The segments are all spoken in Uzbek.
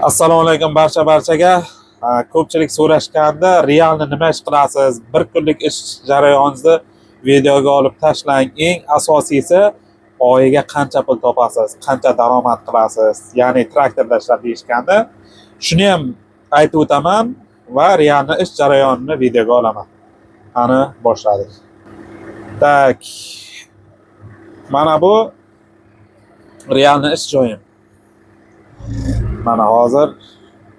Assalomu alaykum barchaga. Ko'pchilik so'rashganda realni nima ish qilasiz? Bir kunlik ish jarayoninizni videoga olib tashlang. Eng asosiysi oyiga qancha pul topasiz, qancha daromad qilasiz. Ya'ni traktorda ishlab deyishganda shuni ham aytib o'taman va realni ish jarayonini videoga olaman. Qani boshladik. Tak. Mana bu realni ish joyim. Mana hozir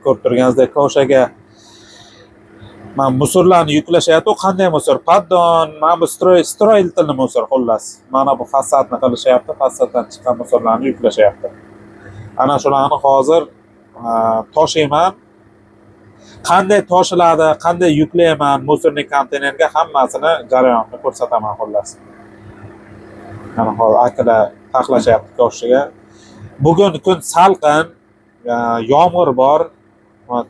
ko'rib turganingizdek koshaga men musorlarni yuklashyapti. Qanday musor? Paddon, mana bu stroytelni musor xullas. Mana bu fasadni qilishyapti. Fasaddan chiqqan musorlarni yuklashyapti. Ana shularni hozir toshiyman. Qanday toshiladi, qanday yuklayman musorning konteynerga hammasini jarayonni ko'rsataman xullas. Mana hozir akalar taqlashyapti koshaga. Bugun kun salqin, yomg'ir bor.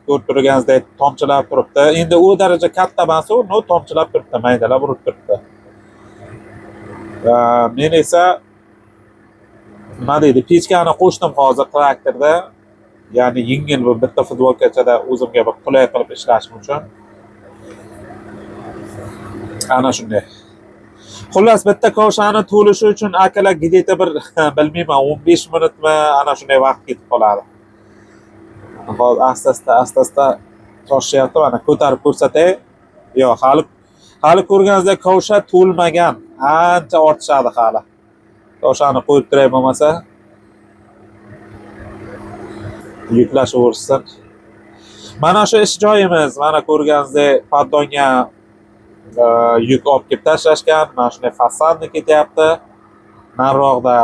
Ko'rib turganingizdek tomchilab turibdi. Endi u daraja katta emas, u tomchilab turibdi, maydalab urib turibdi. Men esa nima deydi, pechkani qo'shdim hozir traktorda. Ya'ni yengil bu bitta futbolkachada o'zimga bir qulay qilib ishlashim uchun. Ana shunday. Xullas bitta koshani to'lishi uchun akalar gideta bir bilmayman 15 minutmi ana shunday vaqt ketib qoladi. Hozir asta-asta toshyapti. Mana ko'tarib ko'rsatay. Yo'q, hali ko'rganingizdek kosha to'lmagan. Ancha ortishadi hali. Koshani qo'yib turay bo'lmasa. Yuklashaversin. Mana shu ish joyimiz. Mana ko'rganingizdek paddonga yuk olib kelib tashlashgan. Mana shunday fasadni ketyapti. Nariroqda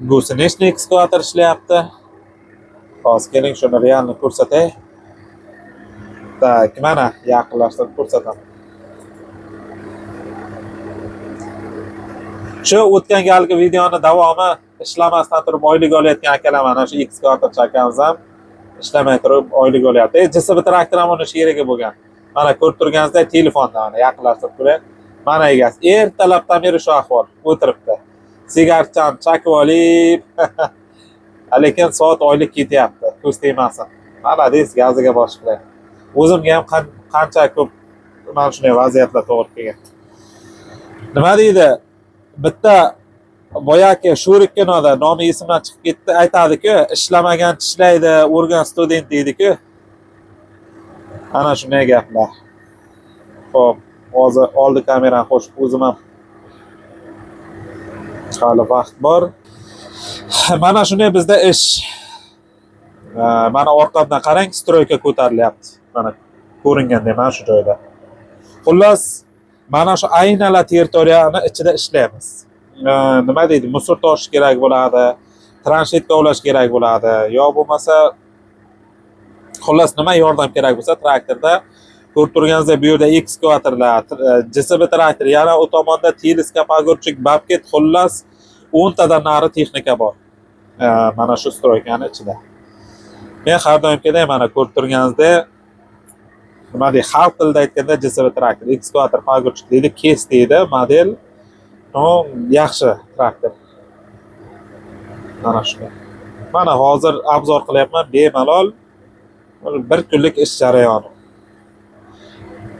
gusenichniy ekskavator ishlayapti. Hozir keling shuni realni ko'rsatay. Tak, mana yaqinlashtirib ko'rsataman. Shu o'tgan galgi videoni davomi ishlamasdan turib oylik olayotgan akalar mana shu ekskavator chakamiz ham ishlamay turib oylik olyapti. JSB traktor ham uni sheriga bo'lgan. Mana ko'rib turganingizdek telefonda mana yaqinlashtirib ko'ray. Mana egasi ertalabdan beri shu ahvol o'tiribdi. Sigaretchani chakib olib lekin soat oylik ketyapti. Ko'z tegmasin. Malades, gaziga boshlaydi. O'zimga ham qancha ko'p mana shunday vaziyatlar to'g'ri kelgan. Nima deydi? Bitta boyaki Shurik kinoda nomi esimdan chiqib ketdi, aytadi-ku, ishlamagan tishlaydi, o'rgan student deydi-ku. Ana shunday gaplar. Xo'p, hozir oldi kamerani qo'shib o'zim ham hali vaqt bor. Mana shunday bizda ish. Mana orqamdan qarang, stroyka ko'tarilyapti. Mana ko'ringanda mana shu joyda. Xullas, mana shu aynalar territoriyani ichida ishlaymiz. Nima deydi, musor toshish kerak bo'ladi, transhetka ulash kerak bo'ladi, yo bo'lmasa xullas nima yordam kerak bo'lsa traktorda ko'rib turganingizdek bu yerda ekskavatorlar, JSB traktor, yana u tomonda teleskop, ogorchik, babket, xullas 10 tadan nari texnika bor. Mana shu stroykani ichida. Men har doimgidek mana ko'rib turganingizdek nima deydi, xalq tilida aytganda JSB traktor, ekskavator, ogorchik deydi, kes deydi, model. Yaxshi traktor. Mana shunday. Mana hozir obzor qilyapman bemalol. Bir kunlik ish jarayoni.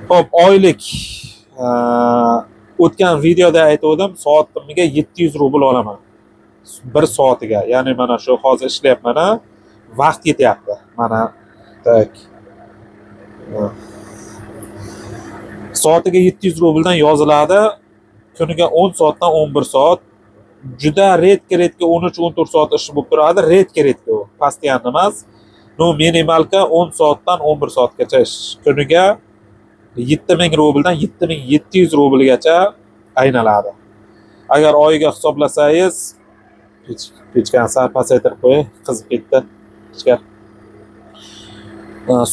Xo'p, oylik o'tgan videoda aytgandim, soatiga 700 rubl olaman. 1 soatiga. Ya'ni mana shu hozir ishlayapman, vaqt ketyapti. Mana tak. Soatiga 700 rubldan yoziladi. Kuniga 10 soatdan 11 soat. Juda redka 13-14 soat ish bo'lib turadi. Redka u. Postoyan emas. Minimalka 10 soatdan 11 soatgacha ish. Kuniga 7000 rubldan 7700 rublgacha aynaladi. Agar oyiga hisoblasangiz, pechkani sal pasaytirib qo'ying, qizib ketdi. Ichkar.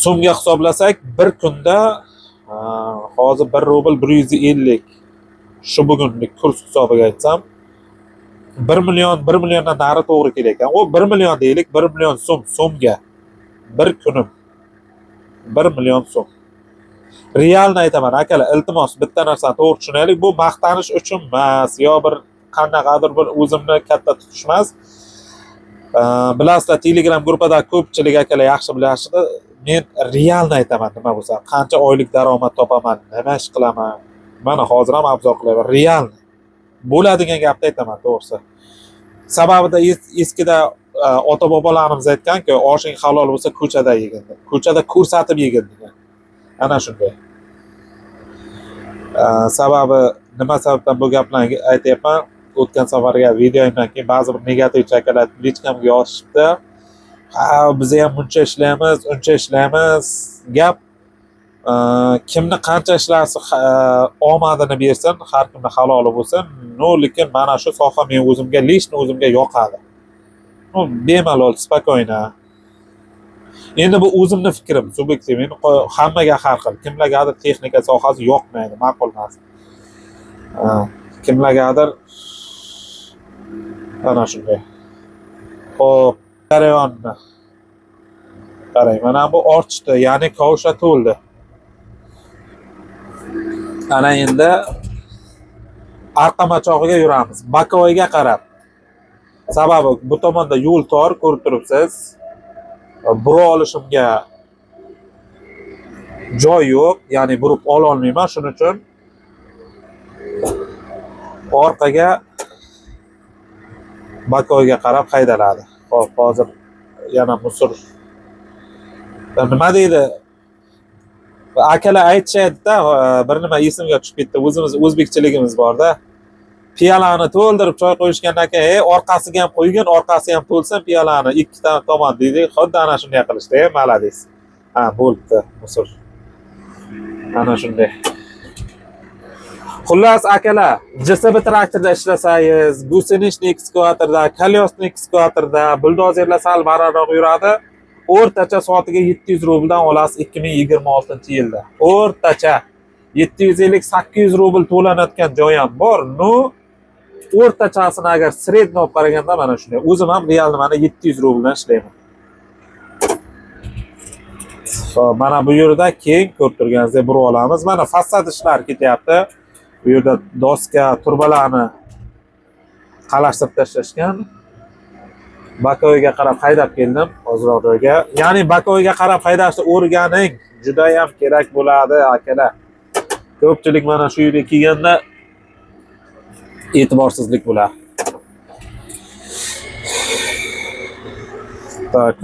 So'mga hisoblasak, bir kunda hozir 1 rubl 150. Shu bugunlik kurs hisobiga aytsam 1 milliondan nari to'g'ri kelar. O 1 million deylik, 1 million so'mga bir kunim 1 million so'm. Realni aytaman akalar, iltimos bitta narsani to'g'ri tushunaylik, bu maqtanish uchun emas, yo bir qanaqadir bir o'zimni katta tutish emas. Bilasizlar, Telegram gruppada ko'pchilik akalar yaxshi bilashadi. Men realni aytaman, nima bo'lsa, qancha oylik daromad topaman, nima ish qilaman. Mana hozir ham obzor qilaman. Real bo'ladigan gapni aytaman, to'g'risi. Sababida eskida ota-bobolarimiz aytganki, oshing halol bo'lsa ko'chada yegin. Ko'chada ko'rsatib yegin degan. Ana shunday. Sababi nima sababdan bu gaplarni aytayapman? O'tgan safarga videoimdan keyin ba'zi bir negativ chakalar lichkamga yozishibdi. Biz ham buncha ishlaymiz, uncha ishlaymiz. Gap kimni qancha ishlasa omadini bersin, har kimni haloli bo'lsin. Lekin mana shu soha men o'zimga lishni o'zimga yoqadi. Bemalol, spokойно. Endi bu o'zimning fikrim, subyektiv. Endi hammaga har xil. Kimlargadir texnika sohasi yoqmaydi, ma'qul emas. Kimlargadir ana shunday. Xo'p, jarayonni qarang. Mana bu orchdi, ya'ni kovsha to'ldi. Ana endi arqa machog'iga yuramiz. Bakoyga qarab. Sababi bu tomonda yo'l tor, ko'rib turibsiz. Burib olishimga joy yo'q, ya'ni burib ola olmayman, shuning uchun orqaga bakoyga qarab haydaladi. Xo'p, hozir yana musor nima deydi? Akalar aytishadi-da, bir nima esimga tushib ketdi. O'zimiz o'zbekchiligimiz bor-da. Piyolani to'ldirib choy qo'yishgandan keyin, orqasiga ham qo'ygin, orqasi ham to'lsin piyolani ikkita tomon deydi. Xuddi ana shunday qilishdi, malades. Ha, bo'libdi, musor. Ana shunday. Xullas akalar, JSB traktorda ishlasangiz, gusenichli ekskavatorda, kolyosli ekskavatorda, buldozerlar sal balandroq yuradi. O'rtacha soatiga 700 rubldan olasiz 2026-yilda. O'rtacha 750-800 rubl to'lanayotgan joy ham bor. O'rtachasini agar sredni olib qaraganda mana shunday. O'zim ham realni mana 700 rubldan ishlayman. Mana bu yerda keng ko'rib turganingizdek burib olamiz. Mana fasad ishlari ketyapti. Bu yerda doska, turbalarni qalashtirib tashlashgan. Bakoyga qarab haydab keldim hozirroq joyga. Ya'ni bakoyga qarab haydashni o'rganing, juda ham kerak bo'ladi akalar. Ko'pchilik mana shu yerga kelganda e'tiborsizlik bo'ladi. Tak,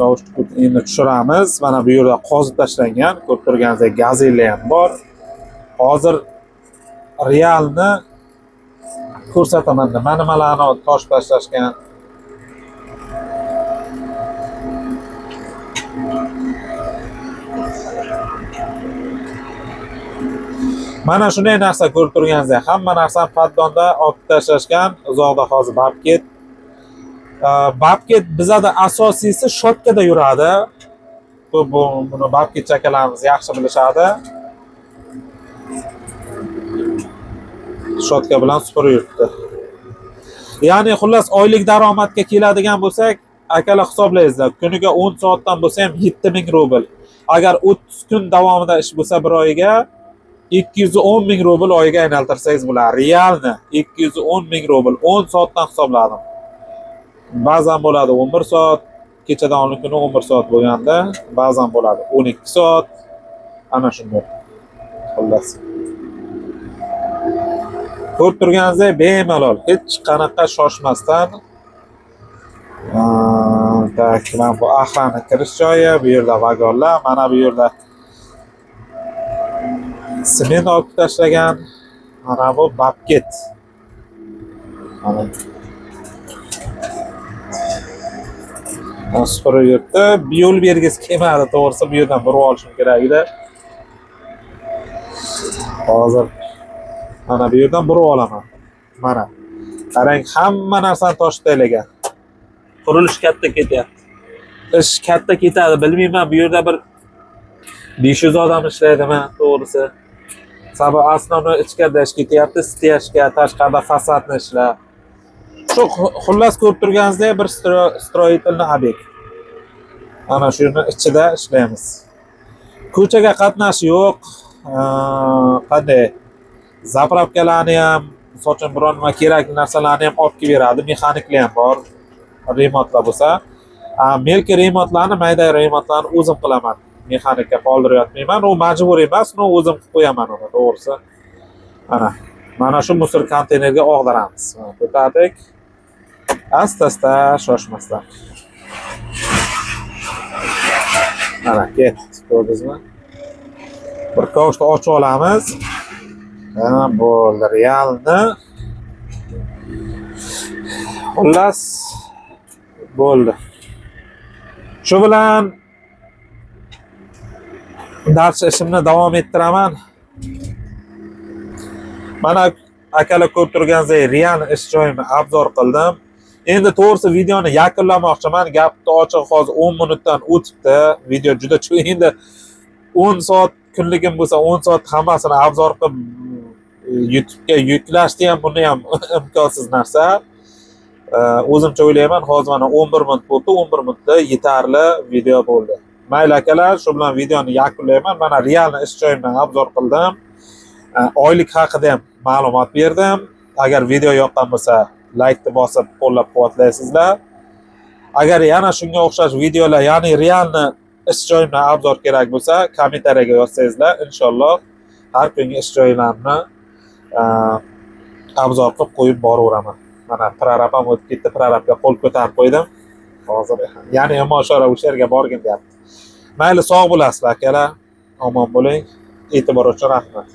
endi tushiramiz. Mana bu yerda qozib tashlangan, ko'rib turganingizdek gazellar ham bor. Hozir realni ko'rsataman. Nimalarni tosh tashlashgan. Mana shunday narsa ko'rib turganingizdek, hamma narsani paddonda olib tashlashgan. Uzoqda hozir babket. Babket bizada asosiysi shotkada yuradi. Buni babket chakalarimiz yaxshi bilishadi. Shotka bilan supurib yuribdi. Ya'ni xullas oylik daromadga keladigan bo'lsak, akalar hisoblaysiz. Kuniga 10 soatdan bo'lsa ham 7000 rubl. Agar 30 kun davomida ish bo'lsa bir oyiga 210 ming rubl oyiga aylantirsangiz bo'ladi. Realni 210 ming rubl 10 soatdan hisobladim. Ba'zan bo'ladi 11 soat, kechadan o'n kuni 11 soat bo'lganda, ba'zan bo'ladi 12 soat. Ana shunday. Xullas. Ko'rib turganingizdek bemalol, hech qanaqa shoshmasdan mana bu axlani kirish joyi, bu yerda vagonlar, mana bu yerda sement olib tashlagan, mana bu babket. Mana supurib yuribdi. Yo'l bergisi kelmadi, to'g'risi bu yerdan burib olishim kerak edi. Hozir mana bu yerdan burib olaman. Mana qarang, hamma narsani toshib tashlagan. Qurilish katta ketyapti. Ish katta ketadi, bilmayman, bu yerda bir 500 odam ishlaydimi, to'g'risi. Sababi asnoviy ichkarida ish ketyapti, steyashga, tashqarida fasadni ishlar. Shu xullas ko'rib turganingizdek bir stroitelniy obyekt. Ana shu yerning ichida ishlaymiz. Ko'chaga qatnash yo'q. Qanday? Zapravkalarni ham, sochim biron nima kerakli narsalarni ham olib kelib beradi. Mexaniklar ham bor. Remontlar bo'lsa, Melki remontlarni, mayda remontlarni o'zim qilaman. Mexanikka qoldirayotmayman. U majburiy emas, uni o'zim qilib qo'yaman uni, to'g'risi. Mana shu musor konteynerga og'diramiz. Ko'tardik. Asta-asta, shoshmasdan. Mana ketdi, ko'rdingizmi? Bir kovushni ochib olamiz. Bo'ldi, realni. Xullas, bo'ldi. Shu bilan dars ishimni davom ettiraman. Mana akalar ko'rib turganingizdek, real ish joyimni obzor qildim. Endi to'g'risi videoni yakunlamoqchiman. Gapni ochiq hozir 10 minutdan o'tibdi. Video juda chuqur. Endi 10 soat kunligim bo'lsa 10 soat hammasini obzor qilib YouTube'ga yuklashni ham buni ham imkonsiz narsa. O'zimcha o'ylayman, hozir mana 11 minut bo'ldi. 11 minutda yetarli video bo'ldi. Mayli akalar, shu bilan videoni yakunlayman. Mana real ish joyimdan obzor qildim. Oylik haqida ham ma'lumot berdim. Agar video yoqqan bo'lsa, like bosib qo'llab-quvvatlaysizlar. Agar yana shunga o'xshash videolar, ya'ni realni ish joyimdan obzor kerak bo'lsa, kommentariyaga yozsangizlar, inshaalloh har kungi ish joylarimni obzor qilib qo'yib boraveraman. Mana prorabam o'tib ketdi, prorabga qo'l ko'tarib qo'ydim. Hozir ya'ni moshora o'sha yerga borgin deyapti. Mayli, sog' bo'lasizlar akalar. Omon bo'ling. E'tibor uchun rahmat.